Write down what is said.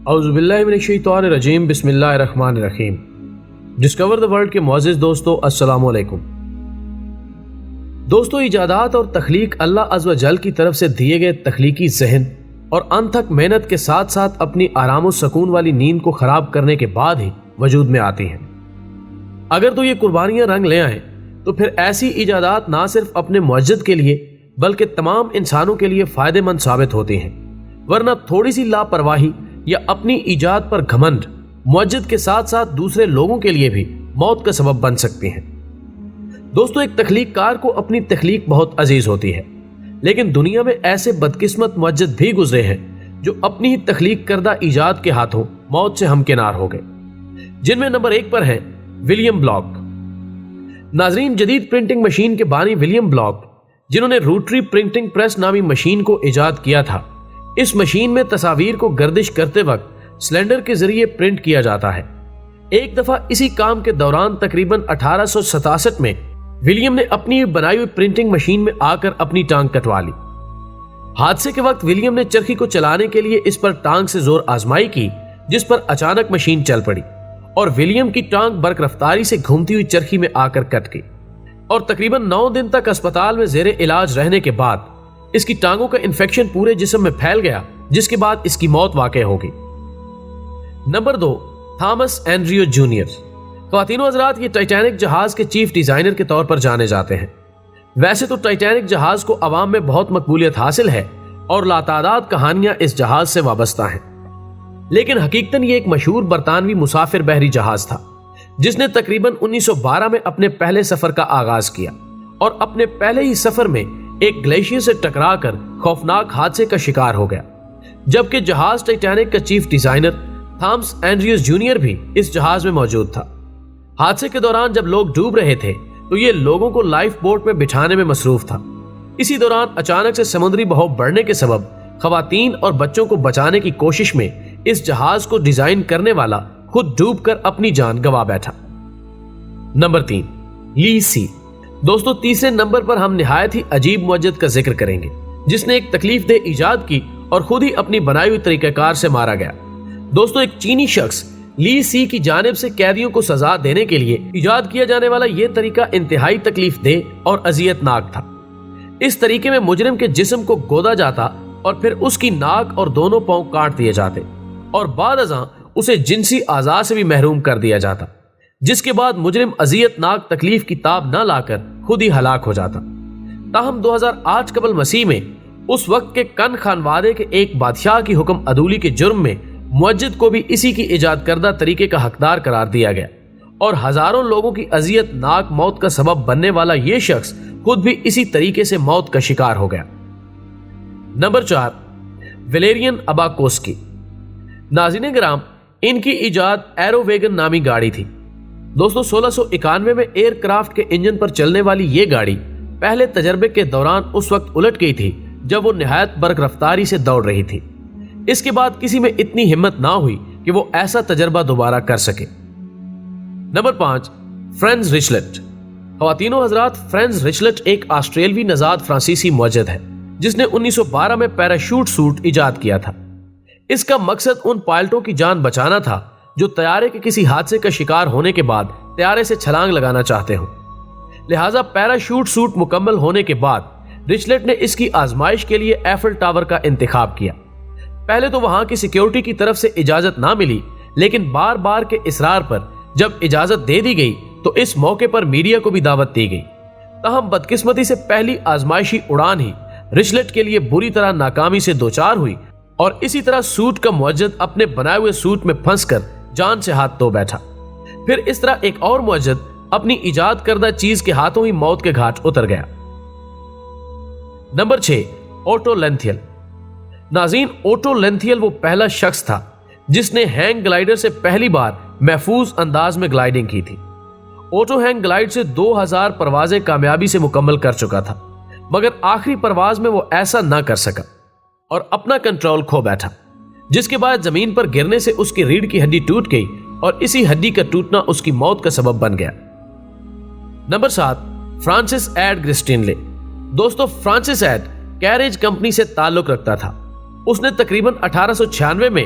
اعوذ باللہ من الشیطان الرجیم، بسم اللہ الرحمن الرحیم۔ ڈسکور دا ورلڈ کے معزز دوستو، السلام علیکم۔ دوستو، ایجادات اور تخلیق اللہ عز و جل کی طرف سے دیے گئے تخلیقی ذہن اور انتھک محنت کے ساتھ ساتھ اپنی آرام و سکون والی نیند کو خراب کرنے کے بعد ہی وجود میں آتی ہیں۔ اگر تو یہ قربانیاں رنگ لے آئیں تو پھر ایسی ایجادات نہ صرف اپنے معجد کے لیے بلکہ تمام انسانوں کے لیے فائدہ مند ثابت ہوتی ہیں، ورنہ تھوڑی سی لاپرواہی یا اپنی ایجاد پر گھمنڈ معجد کے ساتھ ساتھ دوسرے لوگوں کے لیے بھی موت کا سبب بن سکتی ہیں۔ دوستو، ایک تخلیق کار کو اپنی تخلیق بہت عزیز ہوتی ہے، لیکن دنیا میں ایسے بدقسمت معجد بھی گزرے ہیں جو اپنی ہی تخلیق کردہ ایجاد کے ہاتھوں موت سے ہمکنار ہو گئے، جن میں نمبر 1 پر ہیں ولیم بلاک۔ ناظرین، جدید پرنٹنگ مشین کے بانی ولیم بلاک، جنہوں نے روٹری پرنٹنگ پریس نامی مشین کو ایجاد کیا تھا، اس مشین میں تصاویر کو گردش کرتے وقت سلنڈر کے ذریعے پرنٹ کیا جاتا ہے۔ ایک دفعہ اسی کام کے دوران تقریباً 1867 میں ولیم نے اپنی بنائی ہوئی پرنٹنگ مشین میں آ کر اپنی ٹانگ کٹوا لی۔ حادثے کے وقت ولیم نے چرخی کو چلانے کے لیے اس پر ٹانگ سے زور آزمائی کی، جس پر اچانک مشین چل پڑی اور ولیم کی ٹانگ برق رفتاری سے گھومتی ہوئی چرخی میں آ کر کٹ گئی، اور تقریباً 9 دن تک اسپتال میں زیر علاج رہنے کے بعد اس کی ٹانگوں کا انفیکشن پورے جسم میں پھیل گیا، جس کے بعد اس کی موت واقع ہو گئی۔ Number 2، Thomas Andrew junior. خواتین و حضرات، یہ ٹائٹینک جہاز کے چیف ڈیزائنر کے طور پر جانے جاتے ہیں۔ ویسے تو ٹائٹینک جہاز کو عوام میں بہت مقبولیت حاصل ہے اور لاتعداد کہانیاں اس جہاز سے وابستہ ہیں، لیکن حقیقتاً یہ ایک مشہور برطانوی مسافر بحری جہاز تھا جس نے تقریباً 1912 میں اپنے پہلے سفر کا آغاز کیا اور اپنے پہلے ہی سفر میں ایک گلیشیئر سے ٹکرا کر خوفناک حادثے کا شکار ہو گیا، جبکہ جہاز ٹائٹینک کا chief designer Thomas Andrews junior بھی اس جہاز میں موجود تھا۔ حادثے کے دوران جب لوگ ڈوب رہے تھے تو یہ لوگوں کو لائف بوٹ میں بٹھانے میں مصروف تھا۔ اسی دوران اچانک سے سمندری بہاؤ بڑھنے کے سبب خواتین اور بچوں کو بچانے کی کوشش میں اس جہاز کو ڈیزائن کرنے والا خود ڈوب کر اپنی جان گنوا بیٹھا۔ نمبر 3، لی سی۔ دوستو، تیسرے نمبر پر ہم نہایت ہی عجیب معجد کا ذکر کریں گے جس نے ایک تکلیف دہ ایجاد کی اور خود ہی اپنی بنائی ہوئی طریقہ کار سے مارا گیا۔ دوستو، ایک چینی شخص لی سی کی جانب سے قیدیوں کو سزا دینے کے لیے ایجاد کیا جانے والا یہ طریقہ انتہائی تکلیف دہ اور اذیت ناک تھا۔ اس طریقے میں مجرم کے جسم کو گودا جاتا اور پھر اس کی ناک اور دونوں پاؤں کاٹ دیے جاتے اور بعد ازاں اسے جنسی اعضاء سے بھی محروم کر دیا جاتا، جس کے بعد مجرم اذیت ناک تکلیف کی تاب نہ لا کر خود ہی ہلاک ہو جاتا۔ تاہم 2008 قبل مسیح میں اس وقت کے کن خانوادے کے ایک بادشاہ کی حکم عدولی کے جرم میں معجد کو بھی اسی کی ایجاد کردہ طریقے کا حقدار قرار دیا گیا اور ہزاروں لوگوں کی اذیت ناک موت کا سبب بننے والا یہ شخص خود بھی اسی طریقے سے موت کا شکار ہو گیا۔ نمبر 4، ویلیرین اباکوسکی۔ ناظرین کرام، ان کی ایجاد ایرو ویگن نامی گاڑی تھی۔ دوستو، 1691 میں ایئر کرافٹ کے انجن پر چلنے والی یہ گاڑی پہلے تجربے کے دوران اس وقت الٹ گئی تھی جب وہ نہایت برق رفتاری سے دوڑ رہی تھی۔ اس کے بعد کسی میں اتنی ہمت نہ ہوئی کہ وہ ایسا تجربہ دوبارہ کر سکے۔ نمبر 5، فرینز ریچلٹ۔ خواتین و حضرات، فرینز ریچلٹ ایک آسٹریلوی نژاد فرانسیسی معجد ہے جس نے 1912 میں پیراشوٹ سوٹ ایجاد کیا تھا۔ اس کا مقصد ان پائلٹوں کی جان بچانا تھا جو طیارے کے کسی حادثے کا شکار ہونے کے بعد طیارے سے چھلانگ لگانا چاہتے ہوں۔ لہٰذا پیراشوٹ سوٹ مکمل ہونے کے بعد ریچلٹ نے اس کی آزمائش کے لیے ایفل ٹاور کا انتخاب کیا۔ پہلے تو وہاں کی سیکیورٹی کی طرف سے اجازت نہ ملی، لیکن بار بار کے اصرار پر جب اجازت دے دی گئی تو اس موقع پر میڈیا کو بھی دعوت دی گئی۔ تاہم بدقسمتی سے پہلی آزمائشی اڑان ہی ریچلٹ کے لیے بری طرح ناکامی سے دوچار ہوئی اور اسی طرح سوٹ کا معجد اپنے بنائے ہوئے سوٹ میں پھنس کر جان سے ہاتھ دھو بیٹھا۔ پھر اس طرح ایک اور معجد اپنی ایجاد کردہ چیز کے ہاتھوں ہی موت کے گھاٹ اتر گیا۔ Number 6، Otto Lilienthal. ناظرین، اوٹو لینتھیل وہ پہلا شخص تھا جس نے ہینگ گلائیڈر سے پہلی بار محفوظ انداز میں گلائیڈنگ کی تھی۔ اوٹو ہینگ گلائیڈ سے 2000 پروازیں کامیابی سے مکمل کر چکا تھا، مگر آخری پرواز میں وہ ایسا نہ کر سکا اور اپنا کنٹرول کھو بیٹھا، جس کے بعد زمین پر گرنے سے اس کی ریڑھ کی ہڈی ٹوٹ گئی اور اسی ہڈی کا ٹوٹنا اس کی موت کا سبب بن گیا۔ نمبر 7، فرانسس ایڈ گرسٹینلے۔ دوستو، فرانسس ایڈ کیریج کمپنی سے تعلق رکھتا تھا۔ اس نے تقریباً 1896 میں